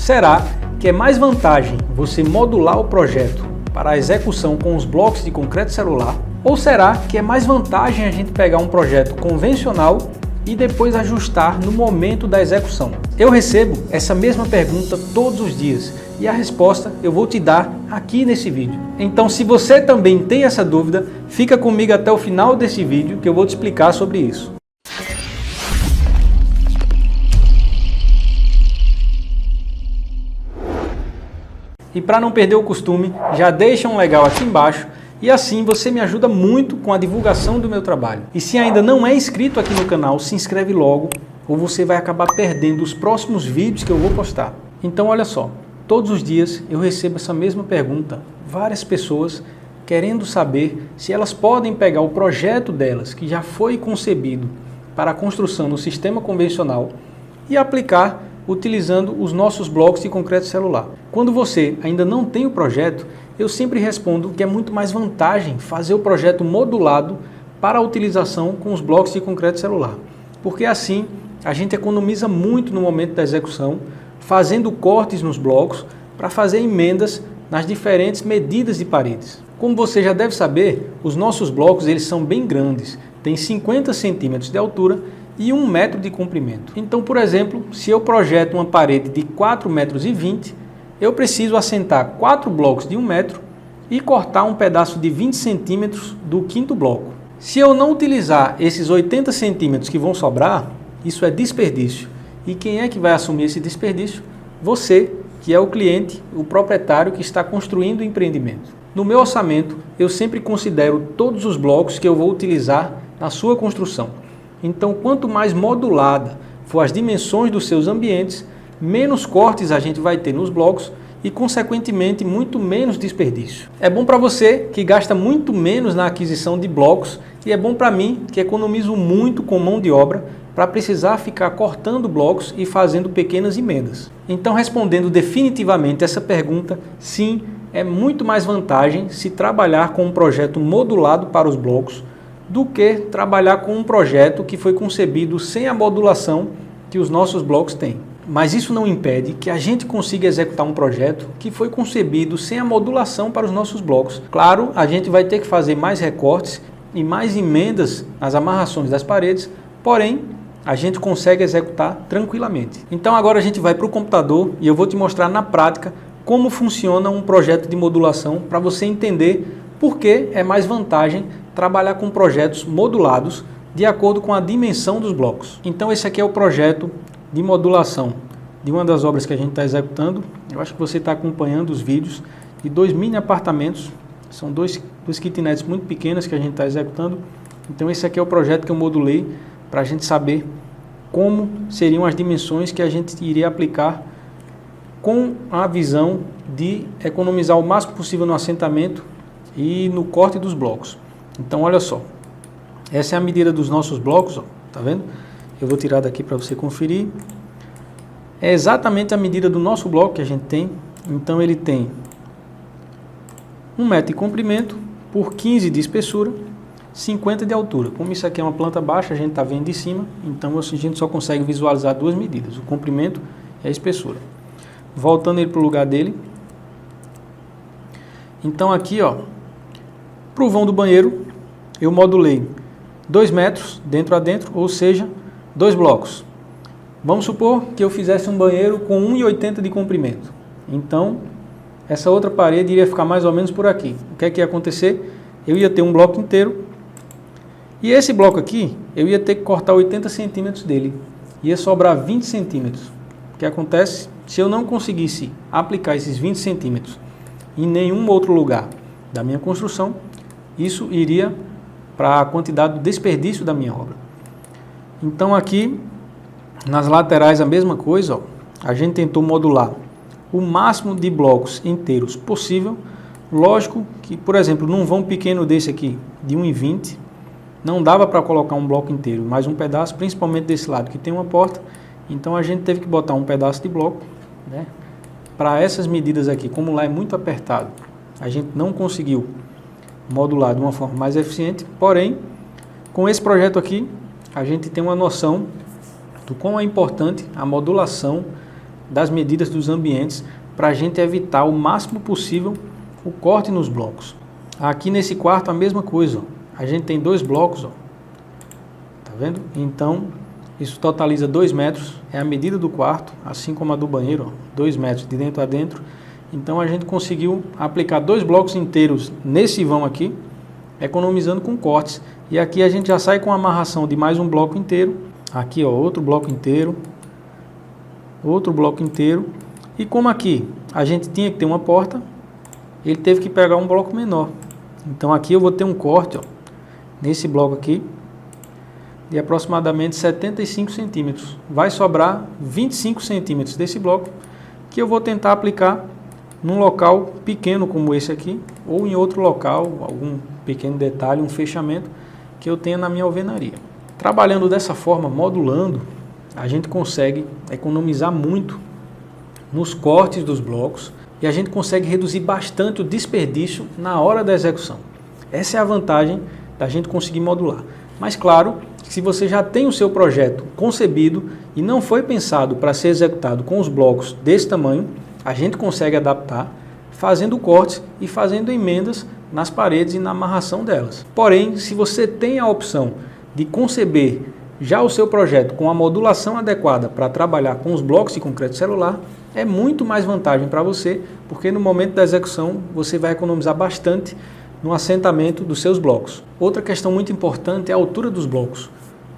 Será que é mais vantagem você modular o projeto para a execução com os blocos de concreto celular? Ou será que é mais vantagem a gente pegar um projeto convencional e depois ajustar no momento da execução? Eu recebo essa mesma pergunta todos os dias e a resposta eu vou te dar aqui nesse vídeo. Então, se você também tem essa dúvida, fica comigo até o final desse vídeo que eu vou te explicar sobre isso. E para não perder o costume, já deixa um legal aqui embaixo e assim você me ajuda muito com a divulgação do meu trabalho. E se ainda não é inscrito aqui no canal, se inscreve logo ou você vai acabar perdendo os próximos vídeos que eu vou postar. Então olha só, todos os dias eu recebo essa mesma pergunta, várias pessoas querendo saber se elas podem pegar o projeto delas, que já foi concebido para a construção no sistema convencional, e aplicar utilizando os nossos blocos de concreto celular. Quando você ainda não tem o projeto, eu sempre respondo que é muito mais vantagem fazer o projeto modulado para a utilização com os blocos de concreto celular, porque assim a gente economiza muito no momento da execução, fazendo cortes nos blocos para fazer emendas nas diferentes medidas de paredes. Como você já deve saber, os nossos blocos eles são bem grandes, têm 50 centímetros de altura e 1 metro de comprimento. Então, por exemplo, se eu projeto uma parede de 4,20 metros, eu preciso assentar 4 blocos de 1 metro e cortar um pedaço de 20 centímetros do quinto bloco. Se eu não utilizar esses 80 centímetros que vão sobrar, isso é desperdício. E quem é que vai assumir esse desperdício? Você, que é o cliente, o proprietário que está construindo o empreendimento. No meu orçamento, eu sempre considero todos os blocos que eu vou utilizar na sua construção. Então, quanto mais modulada for as dimensões dos seus ambientes, menos cortes a gente vai ter nos blocos e, consequentemente, muito menos desperdício. É bom para você, que gasta muito menos na aquisição de blocos, e é bom para mim, que economizo muito com mão de obra, para precisar ficar cortando blocos e fazendo pequenas emendas. Então, respondendo definitivamente essa pergunta, sim, é muito mais vantagem se trabalhar com um projeto modulado para os blocos do que trabalhar com um projeto que foi concebido sem a modulação que os nossos blocos têm. Mas isso não impede que a gente consiga executar um projeto que foi concebido sem a modulação para os nossos blocos. Claro, a gente vai ter que fazer mais recortes e mais emendas nas amarrações das paredes, porém, a gente consegue executar tranquilamente. Então agora a gente vai para o computador e eu vou te mostrar na prática como funciona um projeto de modulação para você entender por que é mais vantagem trabalhar com projetos modulados de acordo com a dimensão dos blocos. Então esse aqui é o projeto de modulação de uma das obras que a gente está executando. Eu acho que você está acompanhando os vídeos de 2 mini apartamentos. São dois kitnets muito pequenas que a gente está executando. Então esse aqui é o projeto que eu modulei para a gente saber como seriam as dimensões que a gente iria aplicar com a visão de economizar o máximo possível no assentamento e no corte dos blocos. Então olha só, essa é a medida dos nossos blocos, ó, tá vendo? Eu vou tirar daqui para você conferir. É exatamente a medida do nosso bloco que a gente tem. Então ele tem 1 metro de comprimento por 15 de espessura, 50 de altura. Como isso aqui é uma planta baixa, a gente está vendo de cima, então a gente só consegue visualizar duas medidas, o comprimento e a espessura. Voltando ele para o lugar dele. Então aqui, ó, para o vão do banheiro, eu modulei 2 metros dentro a dentro, ou seja, 2 blocos. Vamos supor que eu fizesse um banheiro com 1,80 de comprimento. Então, essa outra parede iria ficar mais ou menos por aqui. O que é que ia acontecer? Eu ia ter um bloco inteiro, e esse bloco aqui, eu ia ter que cortar 80 centímetros dele. Ia sobrar 20 centímetros. O que acontece? Se eu não conseguisse aplicar esses 20 centímetros em nenhum outro lugar da minha construção, isso iria para a quantidade do desperdício da minha obra. Então aqui, nas laterais a mesma coisa, ó, a gente tentou modular o máximo de blocos inteiros possível. Lógico que, por exemplo, num vão pequeno desse aqui, de 1,20, não dava para colocar um bloco inteiro, mas um pedaço, principalmente desse lado que tem uma porta. Então a gente teve que botar um pedaço de bloco, né? Para essas medidas aqui, como lá é muito apertado, a gente não conseguiu modular de uma forma mais eficiente, porém, com esse projeto aqui, a gente tem uma noção do quão é importante a modulação das medidas dos ambientes para a gente evitar o máximo possível o corte nos blocos. Aqui nesse quarto a mesma coisa, ó. A gente tem 2 blocos, ó. Tá vendo? Então isso totaliza 2 metros, é a medida do quarto, assim como a do banheiro, ó, 2 metros de dentro a dentro. Então a gente conseguiu aplicar 2 blocos inteiros nesse vão aqui, economizando com cortes. E aqui a gente já sai com a amarração de mais um bloco inteiro. Aqui, ó, outro bloco inteiro. Outro bloco inteiro. E como aqui a gente tinha que ter uma porta, ele teve que pegar um bloco menor. Então aqui eu vou ter um corte, ó, nesse bloco aqui, de aproximadamente 75 centímetros. Vai sobrar 25 centímetros desse bloco, que eu vou tentar aplicar num local pequeno como esse aqui, ou em outro local, algum pequeno detalhe, um fechamento que eu tenha na minha alvenaria. Trabalhando dessa forma, modulando, a gente consegue economizar muito nos cortes dos blocos e a gente consegue reduzir bastante o desperdício na hora da execução. Essa é a vantagem da gente conseguir modular. Mas claro, se você já tem o seu projeto concebido e não foi pensado para ser executado com os blocos desse tamanho, a gente consegue adaptar fazendo cortes e fazendo emendas nas paredes e na amarração delas. Porém, se você tem a opção de conceber já o seu projeto com a modulação adequada para trabalhar com os blocos de concreto celular, é muito mais vantagem para você, porque no momento da execução você vai economizar bastante no assentamento dos seus blocos. Outra questão muito importante é a altura dos blocos.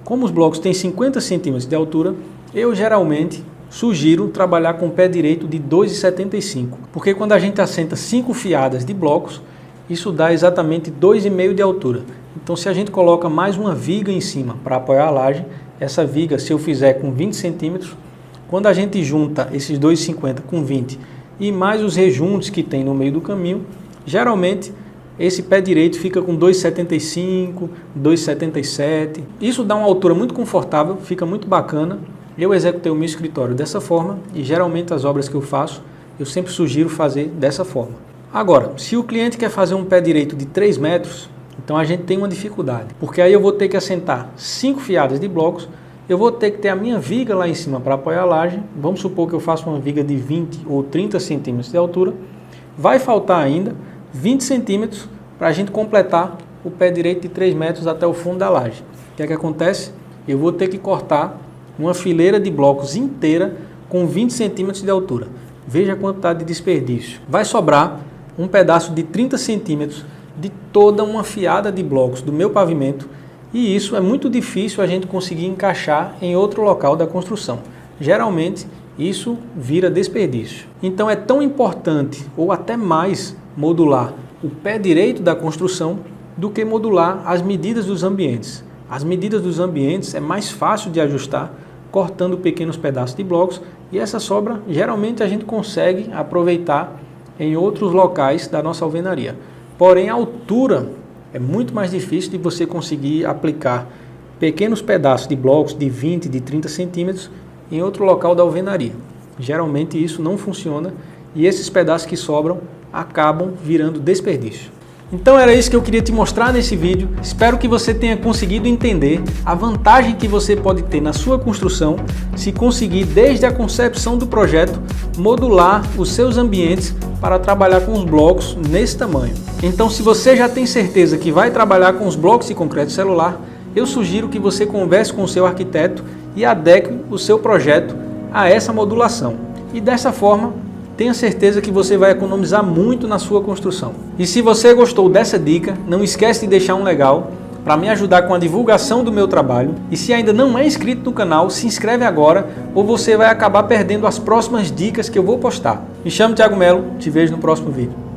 Como os blocos têm 50 centímetros de altura, eu geralmente sugiro trabalhar com pé direito de 2,75, porque quando a gente assenta 5 fiadas de blocos, isso dá exatamente 2,5 de altura. Então se a gente coloca mais uma viga em cima para apoiar a laje, essa viga, se eu fizer com 20 centímetros, quando a gente junta esses 2,50 com 20 e mais os rejuntos que tem no meio do caminho, geralmente esse pé direito fica com 2,75, 2,77. Isso dá uma altura muito confortável, fica muito bacana. Eu executei o meu escritório dessa forma e geralmente as obras que eu faço, eu sempre sugiro fazer dessa forma. Agora, se o cliente quer fazer um pé direito de 3 metros, então a gente tem uma dificuldade, porque aí eu vou ter que assentar 5 fiadas de blocos, eu vou ter que ter a minha viga lá em cima para apoiar a laje. Vamos supor que eu faça uma viga de 20 ou 30 centímetros de altura, vai faltar ainda 20 centímetros para a gente completar o pé direito de 3 metros até o fundo da laje. O que é que acontece? Eu vou ter que cortar uma fileira de blocos inteira com 20 centímetros de altura. Veja a quantidade de desperdício. Vai sobrar um pedaço de 30 centímetros de toda uma fiada de blocos do meu pavimento, e isso é muito difícil a gente conseguir encaixar em outro local da construção. Geralmente isso vira desperdício. Então é tão importante, ou até mais, modular o pé direito da construção do que modular as medidas dos ambientes. As medidas dos ambientes é mais fácil de ajustar cortando pequenos pedaços de blocos, e essa sobra geralmente a gente consegue aproveitar em outros locais da nossa alvenaria. Porém, a altura é muito mais difícil de você conseguir aplicar pequenos pedaços de blocos de 20, de 30 centímetros em outro local da alvenaria. Geralmente isso não funciona e esses pedaços que sobram acabam virando desperdício. Então era isso que eu queria te mostrar nesse vídeo. Espero que você tenha conseguido entender a vantagem que você pode ter na sua construção se conseguir, desde a concepção do projeto, modular os seus ambientes para trabalhar com os blocos nesse tamanho. Então, se você já tem certeza que vai trabalhar com os blocos de concreto celular, eu sugiro que você converse com o seu arquiteto e adeque o seu projeto a essa modulação. E dessa forma, tenha certeza que você vai economizar muito na sua construção. E se você gostou dessa dica, não esquece de deixar um legal para me ajudar com a divulgação do meu trabalho. E se ainda não é inscrito no canal, se inscreve agora ou você vai acabar perdendo as próximas dicas que eu vou postar. Me chamo Thiago Melo, te vejo no próximo vídeo.